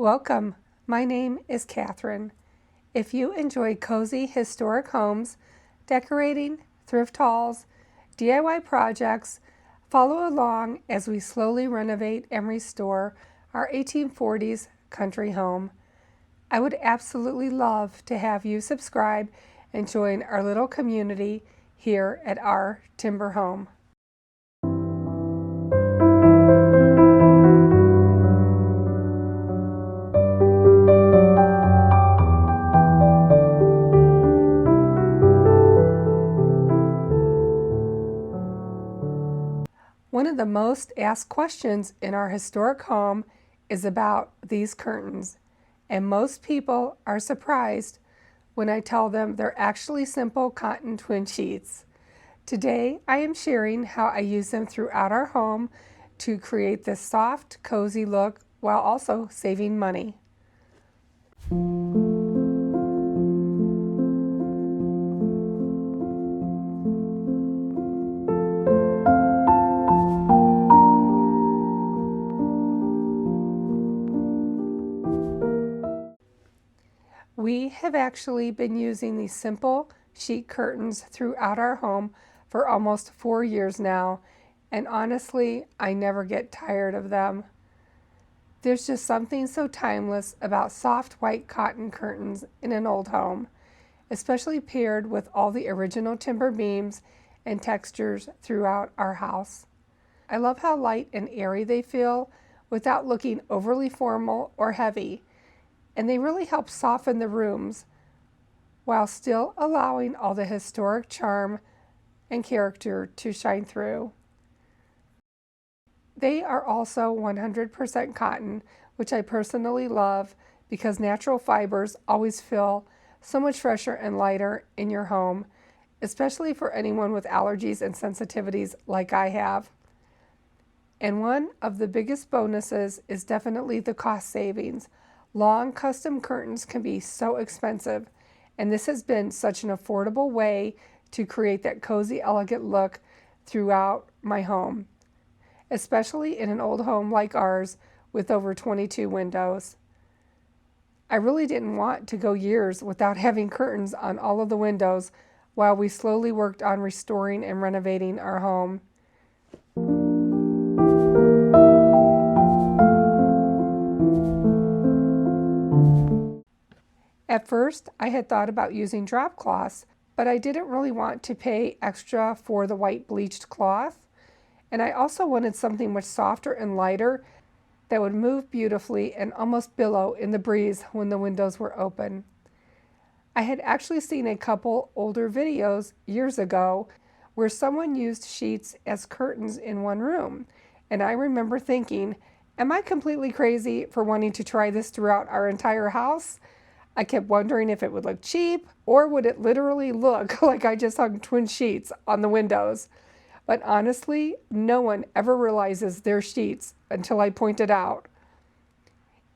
Welcome. My name is Catherine. If you enjoy cozy historic homes, decorating, thrift hauls, DIY projects, follow along as we slowly renovate and restore our 1840s country home. I would absolutely love to have you subscribe and join our little community here at our timber home. One of the most asked questions in our historic home is about these curtains, and most people are surprised when I tell them they're actually simple cotton twin sheets. Today, I am sharing how I use them throughout our home to create this soft, cozy look while also saving money. We have actually been using these simple sheet curtains throughout our home for almost 4 years now, and honestly, I never get tired of them. There's just something so timeless about soft white cotton curtains in an old home, especially paired with all the original timber beams and textures throughout our house. I love how light and airy they feel without looking overly formal or heavy, and they really help soften the rooms while still allowing all the historic charm and character to shine through. They are also 100% cotton, which I personally love because natural fibers always feel so much fresher and lighter in your home, especially for anyone with allergies and sensitivities like I have. And one of the biggest bonuses is definitely the cost savings. Long custom curtains can be so expensive, and this has been such an affordable way to create that cozy, elegant look throughout my home, especially in an old home like ours with over 22 windows. I really didn't want to go years without having curtains on all of the windows while we slowly worked on restoring and renovating our home. At first, I had thought about using drop cloths, but I didn't really want to pay extra for the white bleached cloth. And I also wanted something much softer and lighter that would move beautifully and almost billow in the breeze when the windows were open. I had actually seen a couple older videos years ago where someone used sheets as curtains in one room. And I remember thinking, am I completely crazy for wanting to try this throughout our entire house? I kept wondering if it would look cheap or would it literally look like I just hung twin sheets on the windows. But honestly, no one ever realizes they're sheets until I point it out.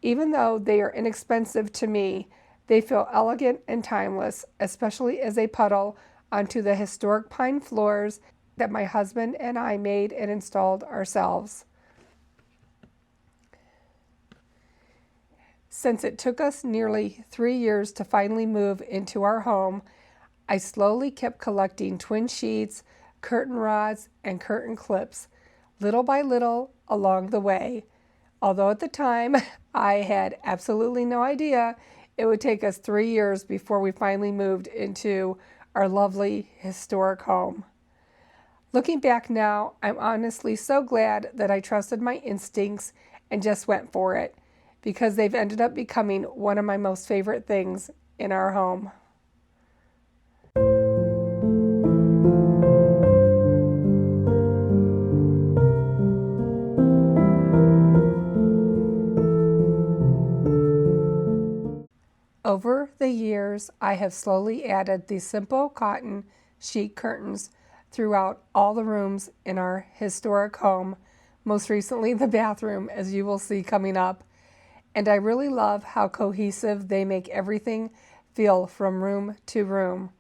Even though they are inexpensive to me, they feel elegant and timeless, especially as they puddle onto the historic pine floors that my husband and I made and installed ourselves. Since it took us nearly 3 years to finally move into our home, I slowly kept collecting twin sheets, curtain rods, and curtain clips, little by little along the way. Although at the time, I had absolutely no idea it would take us 3 years before we finally moved into our lovely historic home. Looking back now, I'm honestly so glad that I trusted my instincts and just went for it, because they've ended up becoming one of my most favorite things in our home. Over the years, I have slowly added these simple cotton sheet curtains throughout all the rooms in our historic home, most recently the bathroom, as you will see coming up. And I really love how cohesive they make everything feel from room to room.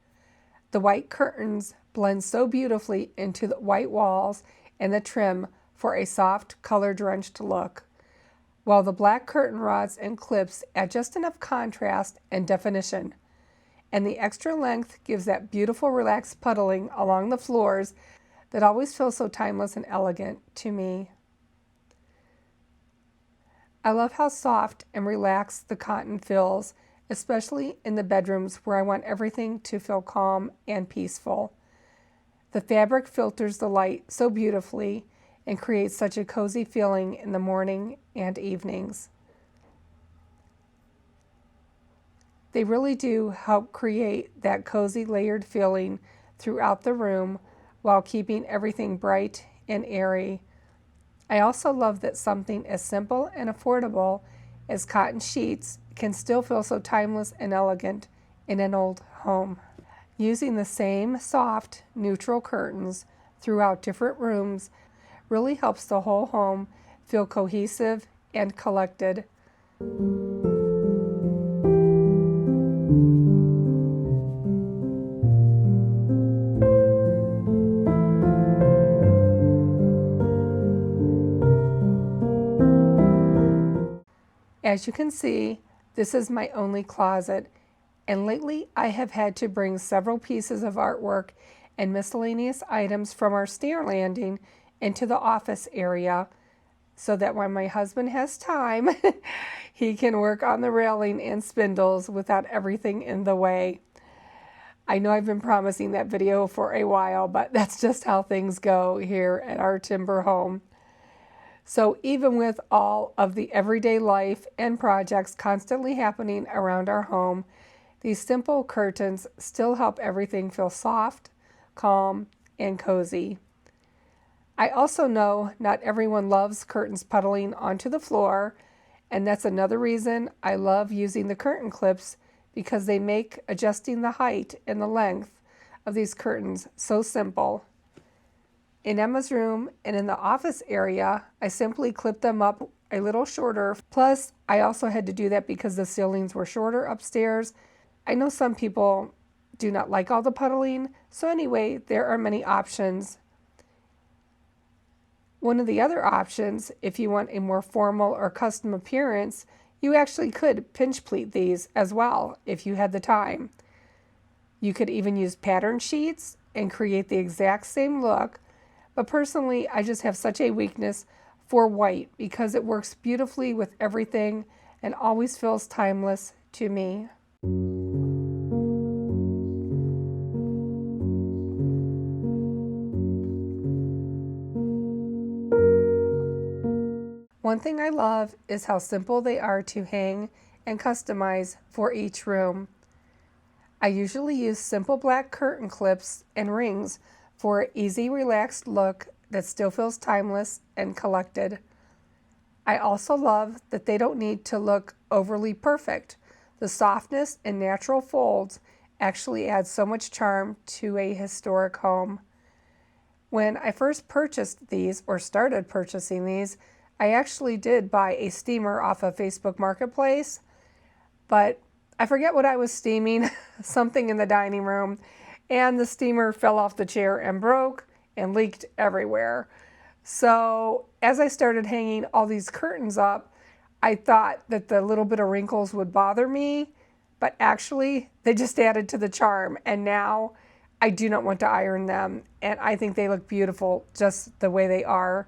The white curtains blend so beautifully into the white walls and the trim for a soft, color-drenched look. while the black curtain rods and clips add just enough contrast and definition. And the extra length gives that beautiful relaxed puddling along the floors that always feels so timeless and elegant to me. I love how soft and relaxed the cotton feels, especially in the bedrooms where I want everything to feel calm and peaceful. The fabric filters the light so beautifully and creates such a cozy feeling in the morning and evenings. They really do help create that cozy layered feeling throughout the room while keeping everything bright and airy. I also love that something as simple and affordable as cotton sheets can still feel so timeless and elegant in an old home. Using the same soft, neutral curtains throughout different rooms really helps the whole home feel cohesive and collected. As you can see, this is my only closet, and lately I have had to bring several pieces of artwork and miscellaneous items from our stair landing into the office area so that when my husband has time, he can work on the railing and spindles without everything in the way. I know I've been promising that video for a while, but that's just how things go here at our timber home. So even with all of the everyday life and projects constantly happening around our home, these simple curtains still help everything feel soft, calm, and cozy. I also know not everyone loves curtains puddling onto the floor, and that's another reason I love using the curtain clips, because they make adjusting the height and the length of these curtains so simple. In Emma's room and in the office area, I simply clipped them up a little shorter. Plus, I also had to do that because the ceilings were shorter upstairs. I know some people do not like all the puddling, so anyway, there are many options. One of the other options, if you want a more formal or custom appearance, you actually could pinch pleat these as well if you had the time. You could even use pattern sheets and create the exact same look. But personally, I just have such a weakness for white because it works beautifully with everything and always feels timeless to me. One thing I love is how simple they are to hang and customize for each room. I usually use simple black curtain clips and rings for an easy, relaxed look that still feels timeless and collected. I also love that they don't need to look overly perfect. The softness and natural folds actually add so much charm to a historic home. When I first purchased these, or started purchasing these, I actually did buy a steamer off of Facebook Marketplace, but I forget what I was steaming, something in the dining room, and the steamer fell off the chair and broke and leaked everywhere. So as I started hanging all these curtains up, I thought that the little bit of wrinkles would bother me, but actually they just added to the charm, and now I do not want to iron them, and I think they look beautiful just the way they are.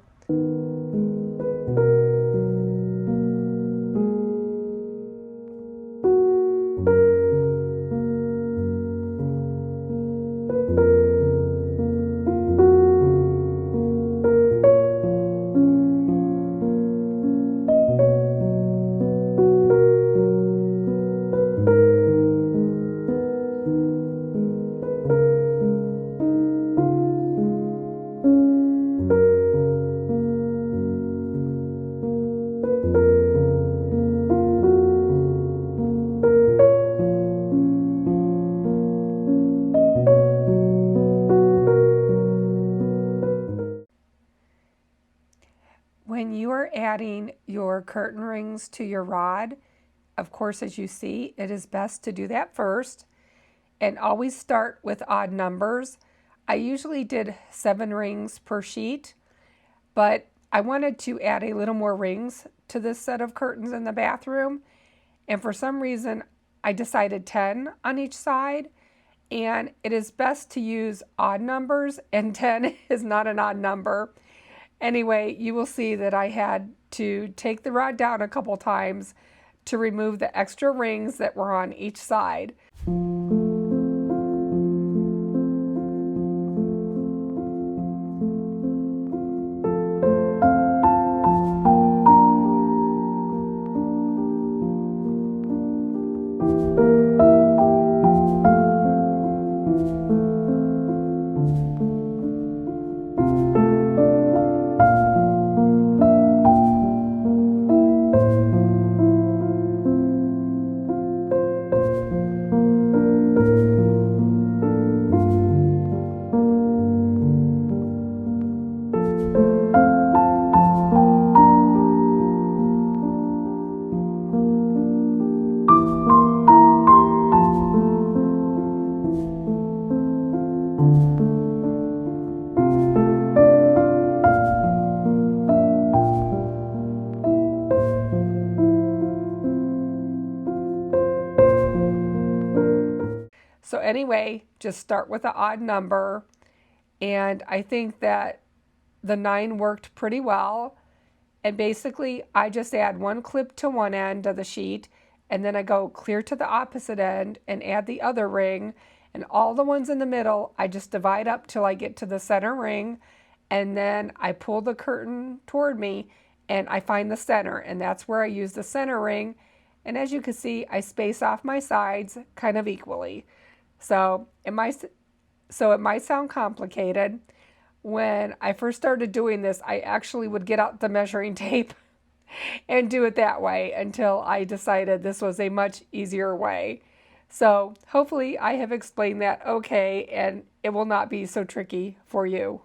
When you are adding your curtain rings to your rod, of course, as you see, it is best to do that first and always start with odd numbers. I usually did 7 rings per sheet, but I wanted to add a little more rings to this set of curtains in the bathroom. And for some reason, I decided 10 on each side. And it is best to use odd numbers, and 10 is not an odd number. Anyway, you will see that I had to take the rod down a couple times to remove the extra rings that were on each side. So anyway, just start with an odd number. And I think that the 9 worked pretty well. And basically, I just add one clip to one end of the sheet, and then I go clear to the opposite end and add the other ring. And all the ones in the middle, I just divide up till I get to the center ring. And then I pull the curtain toward me and I find the center, and that's where I use the center ring. And as you can see, I space off my sides kind of equally. So it might sound complicated. When I first started doing this, I actually would get out the measuring tape and do it that way until I decided this was a much easier way. So hopefully I have explained that okay, and it will not be so tricky for you.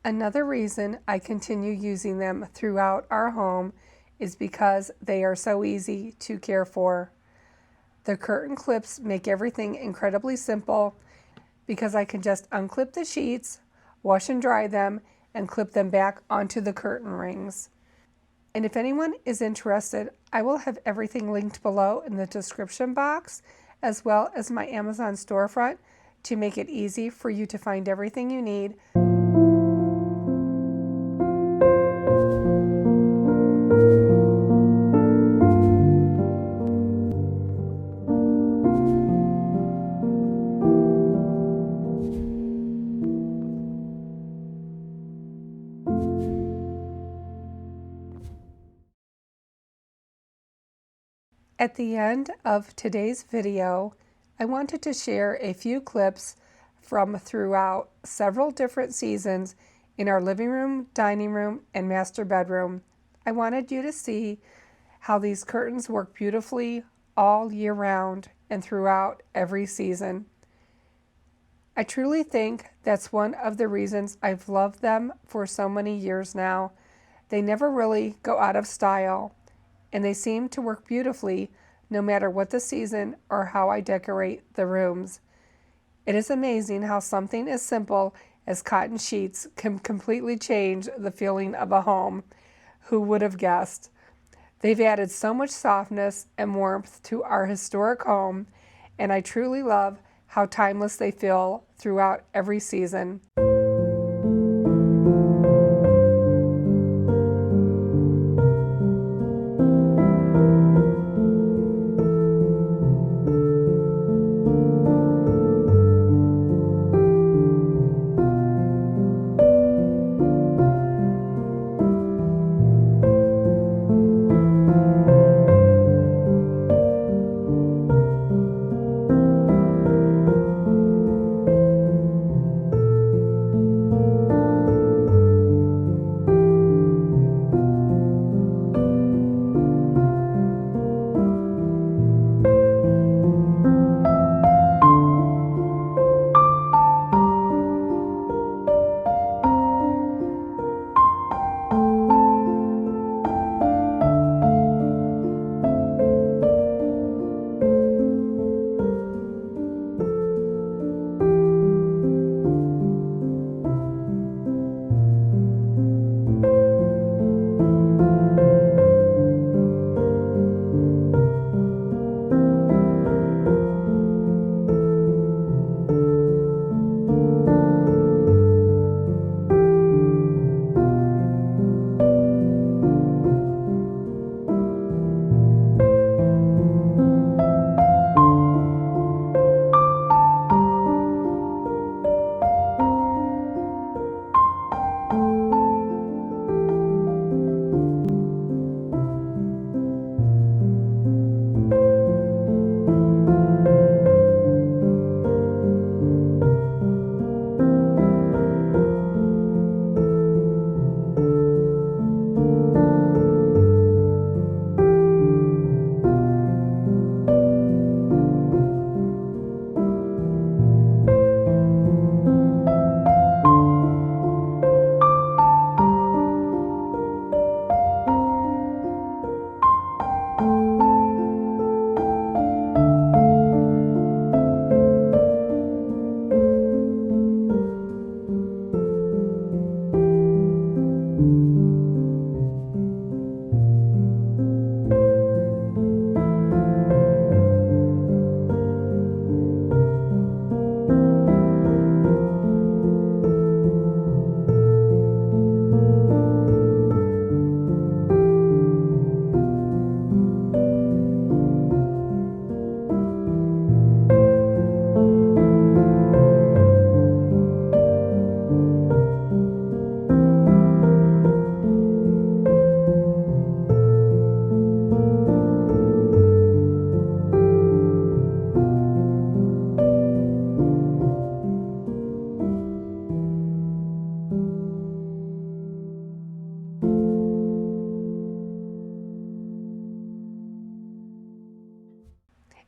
Another reason I continue using them throughout our home is because they are so easy to care for. The curtain clips make everything incredibly simple because I can just unclip the sheets, wash and dry them, and clip them back onto the curtain rings. And if anyone is interested, I will have everything linked below in the description box, as well as my Amazon storefront, to make it easy for you to find everything you need. At the end of today's video, I wanted to share a few clips from throughout several different seasons in our living room, dining room, and master bedroom. I wanted you to see how these curtains work beautifully all year round and throughout every season. I truly think that's one of the reasons I've loved them for so many years now. They never really go out of style. and they seem to work beautifully no matter what the season or how I decorate the rooms. It is amazing how something as simple as cotton sheets can completely change the feeling of a home. Who would have guessed? They've added so much softness and warmth to our historic home, and I truly love how timeless they feel throughout every season.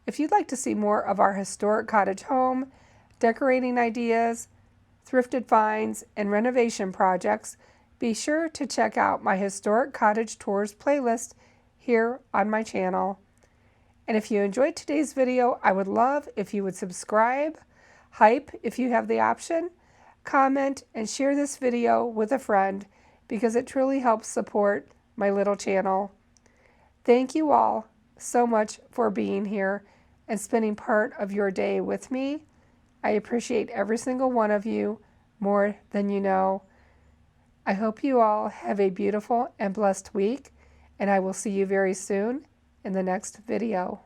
If you'd like to see more of our historic cottage home, decorating ideas, thrifted finds, and renovation projects, be sure to check out my Historic Cottage Tours playlist here on my channel. And if you enjoyed today's video, I would love if you would subscribe, hype if you have the option, comment, and share this video with a friend because it truly helps support my little channel. Thank you all so much for being here and spending part of your day with me. I appreciate every single one of you more than you know. I hope you all have a beautiful and blessed week, and I will see you very soon in the next video.